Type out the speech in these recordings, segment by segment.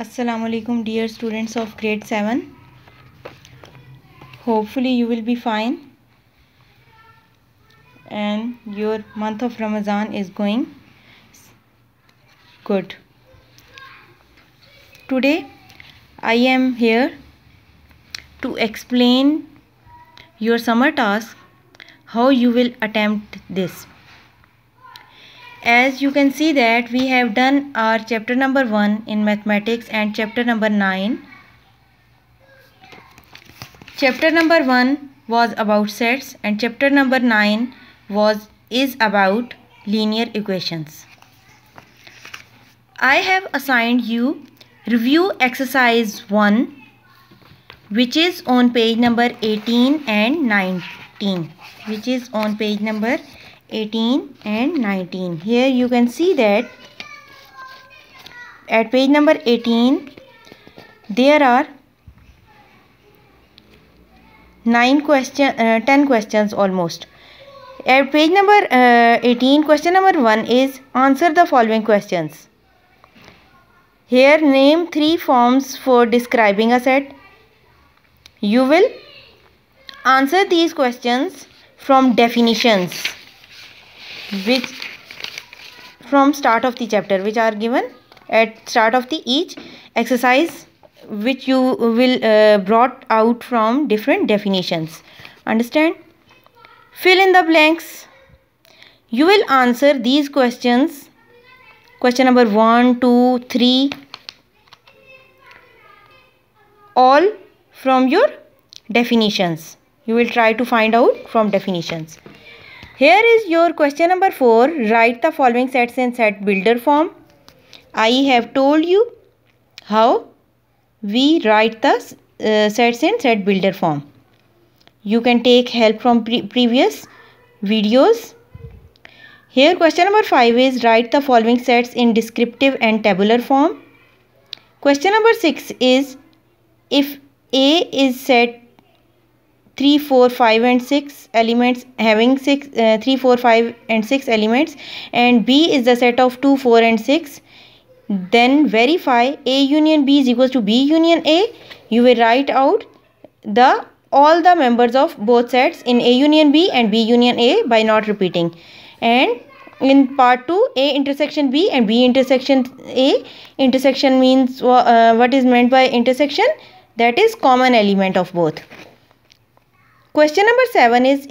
Assalamualaikum dear students of grade 7. Hopefully you will be fine and your month of Ramadan is going good. Today I am here to explain your summer task, how you will attempt this. As you can see that we have done our chapter number 1 in mathematics and chapter number 9. Chapter number 1 was about sets and chapter number 9 is about linear equations. I have assigned you review exercise 1, which is on page number 18 and 19. Here you can see that at page number 18 there are 10 questions almost. At page number 18, question number 1 is answer the following questions. Here name 3 forms for describing a set. You will answer these questions from definitions from start of the chapter, which are given at start of the each exercise, which you will brought out from different definitions. Understand? Fill in the blanks. You will answer these questions, question number 1, 2, 3, all from your definitions. You will try to find out from definitions. Here is your question number 4. Write the following sets in set builder form. I have told you how we write the sets in set builder form. You can take help from previous videos. Here question number 5 is write the following sets in descriptive and tabular form. Question number 6 is if A is set 3, 4, 5 and 6 elements having 3, 4, 5 and 6 elements, and B is the set of 2, 4 and 6, then verify A union B is equals to B union A. You will write out all the members of both sets in A union B and B union A by not repeating. And in part 2, A intersection B and B intersection A. Intersection means what is meant by intersection? That is common element of both. Question number 7 is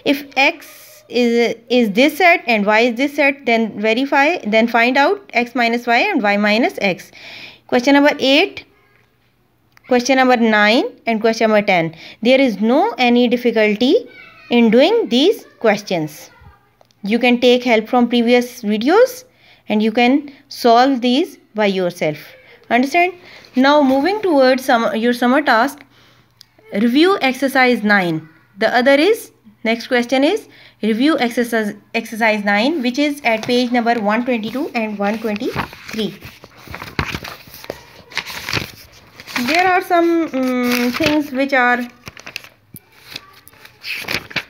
if X is this set and Y is this set, then verify, then find out X minus Y and Y minus X. Question number 8, question number 9 and question number 10. There is no any difficulty in doing these questions. You can take help from previous videos and you can solve these by yourself. Understand? Now moving towards your summer task, review exercise 9. The other is, next question is review exercise 9, which is at page number 122 and 123. There are some things which are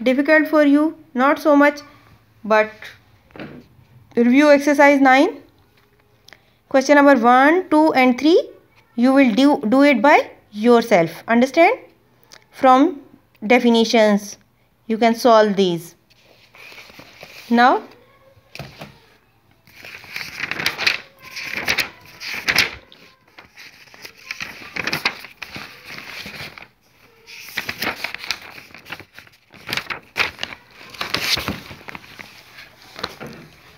difficult for you, not so much, but review exercise 9. Question number 1, 2 and 3, you will do it by yourself. Understand? From definitions, you can solve these. Now,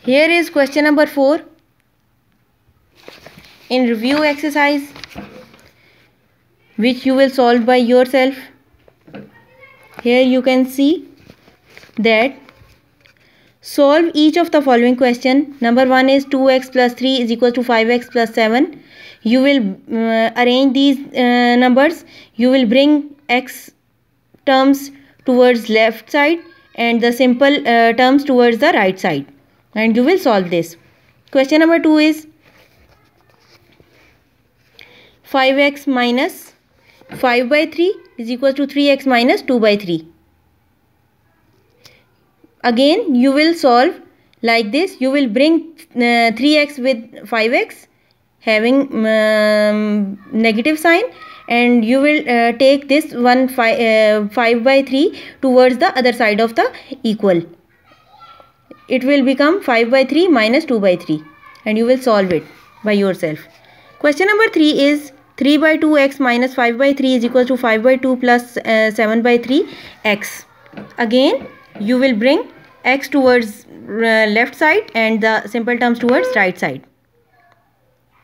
here is question number 4 in review exercise, which you will solve by yourself. Here you can see that solve each of the following question. Number 1 is 2x plus 3 is equal to 5x plus 7. You will arrange these numbers. You will bring x terms towards left side and the simple terms towards the right side, and you will solve this. Question number 2 is 5x minus 5 by 3 is equal to 3x minus 2 by 3. Again you will solve like this. You will bring 3x with 5x having negative sign, and you will take this 5 by 3 towards the other side of the equal. It will become 5 by 3 minus 2 by 3, and you will solve it by yourself. Question number 3 is 3 by 2x minus 5 by 3 is equal to 5 by 2 plus 7 by 3 x. Again you will bring x towards left side and the simple terms towards right side.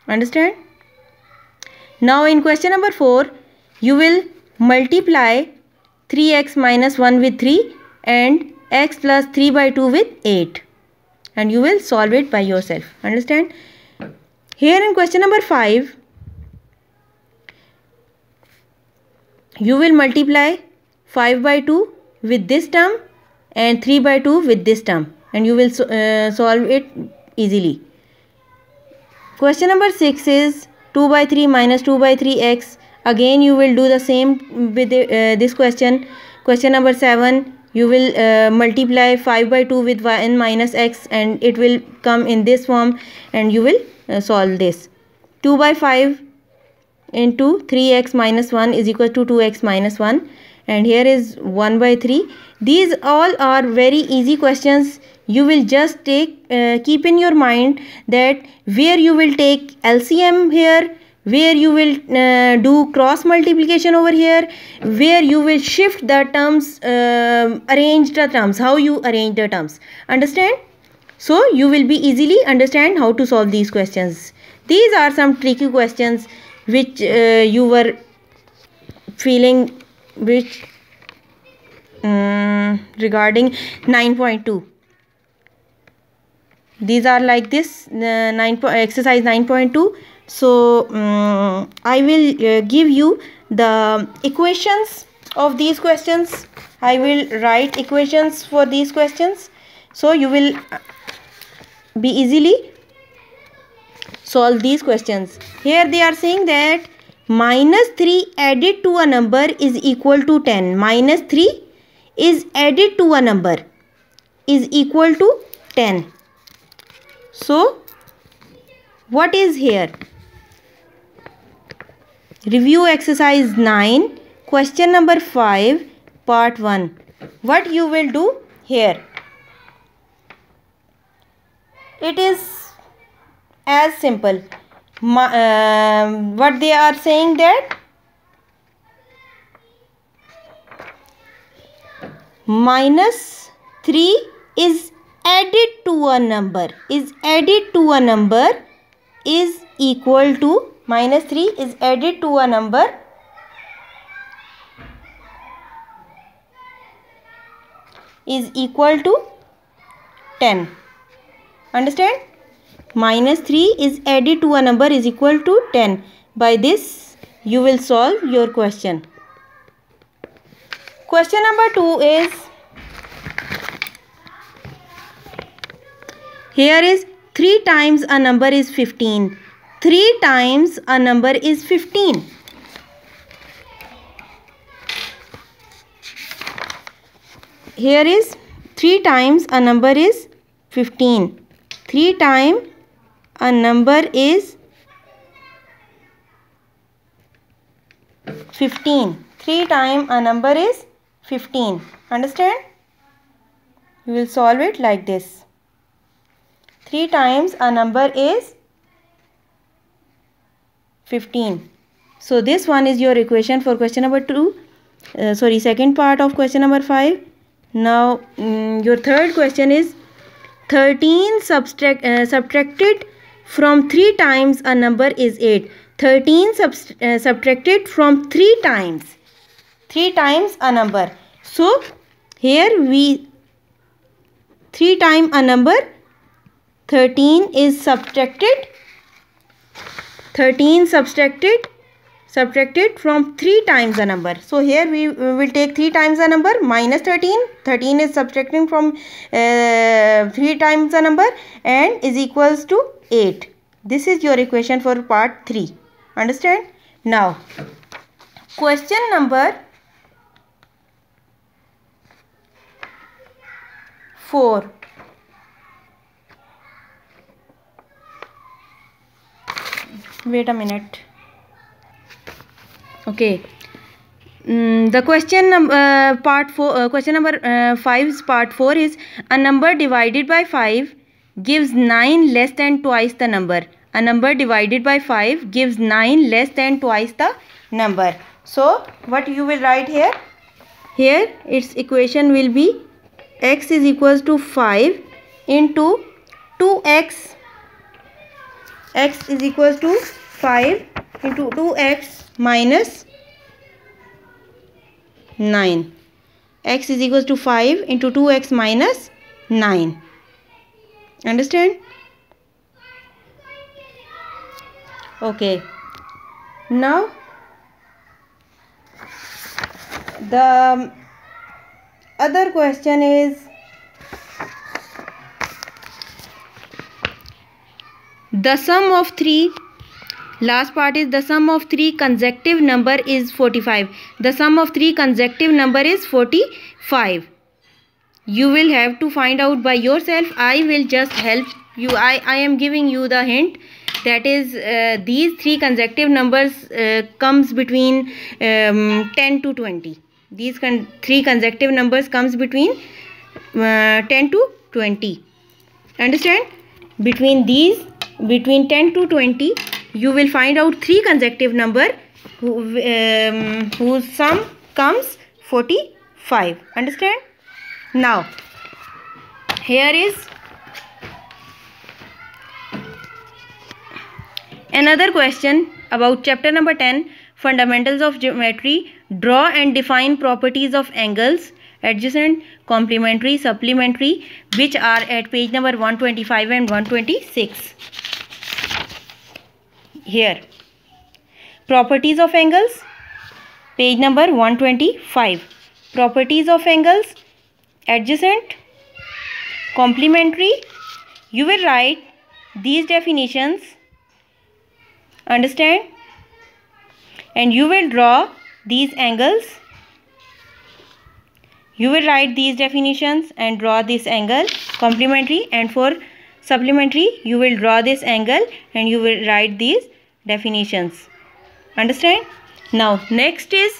Understand? Now in question number 4, you will multiply 3x minus 1 with 3 and x plus 3 by 2 with 8, and you will solve it by yourself. Understand? Here in question number 5, you will multiply 5 by 2 with this term and 3 by 2 with this term, and you will solve it easily. Question number 6 is 2 by 3 minus 2 by 3x. Again you will do the same with this question. Question number 7, you will multiply 5 by 2 with n minus x, and it will come in this form, and you will solve this. 2 by 5 into 3x minus 1 is equal to 2x minus 1, and here is 1 by 3. These all are very easy questions. You will just keep in your mind that where you will take LCM here, where you will do cross multiplication over here, where you will shift the terms, arrange the terms, how you arrange the terms. Understand? So you will be easily understand how to solve these questions. These are some tricky questions which you were feeling, which regarding 9.2. These are like this, exercise 9.2. So I will give you the equations of these questions. I will write equations for these questions, so you will be easily solve these questions. Here they are saying that minus 3 added to a number is equal to 10. Minus 3 is added to a number is equal to 10. So what is here? Review exercise 9, question number 5, part 1. What you will do here? It is as simple. What they are saying that minus 3 is added to a number, is equal to, minus 3 is added to a number is equal to 10. Understand? Minus 3 is added to a number is equal to 10. By this you will solve your question. Question number 2 is, here is 3 times a number is 15. 3 times a number is 15. Here is 3 times a number is 15. 3 times a number is 15. 3 times a number is 15. Understand? You will solve it like this. 3 times a number is 15. So this one is your equation for question number 2. Second part of question number 5. Now your third question is 13 subtracted from 3 times a number is 8. 13 subtracted from 3 times a number. So here we 3 times a number, 13 is subtracted. 13 subtracted from 3 times a number. So here we will take 3 times a number minus 13. 13 is subtracting from 3 times a number and is equals to 8. This is your equation for part 3. Understand? Now question number 4. Wait a minute. Okay. The question part 4, question number 5's part 4 is a number divided by 5 gives 9 less than twice the number. A number divided by 5 gives 9 less than twice the number. So what you will write here? Here its equation will be x is equals to 5 into 2x. X is equals to 5 into 2x minus 9. X is equals to 5 into 2x minus 9. Understand? Okay. Now the other question is the sum of 3. Last part is the sum of 3 consecutive number is 45. The sum of 3 consecutive number is 45. You will have to find out by yourself. I will just help you. I am giving you the hint. That is these 3 consecutive numbers comes between 10 to 20. These 3 consecutive numbers comes between 10 to 20. Understand? Between 10 to 20, you will find out 3 consecutive number whose sum comes 45. Understand? Now here is another question about chapter number 10, fundamentals of geometry. Draw and define properties of angles, adjacent, complementary, supplementary, which are at page number 125 and 126. Here, properties of angles, page number 125. Properties of angles, adjacent, complementary. You will write these definitions. Understand? And you will draw these angles. You will write these definitions and draw this angle, complementary, and for supplementary you will draw this angle and you will write these definitions. Understand? Now next is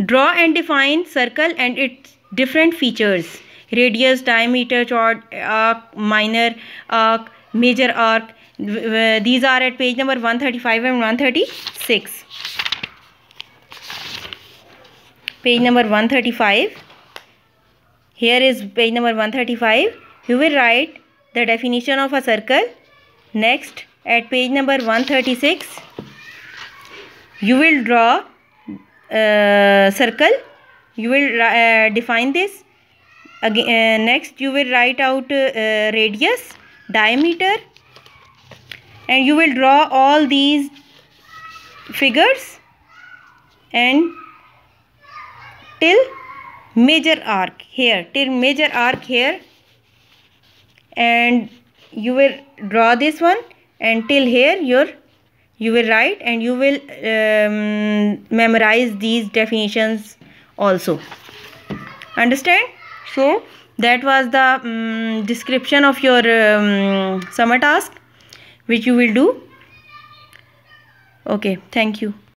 draw and define circle and its different features: radius, diameter, chord, arc, minor arc, major arc. These are at page number 135 and 136. Page number 135. Here is page number 135. You will write the definition of a circle. Next, at page number 136, you will draw circle. You will define this. Again, next you will write out radius, diameter, and you will draw all these figures and till major arc here, and you will draw this one, and till here you will write, and you will memorize these definitions also. Understand? So that was the description of your summer task which you will do. Okay, thank you.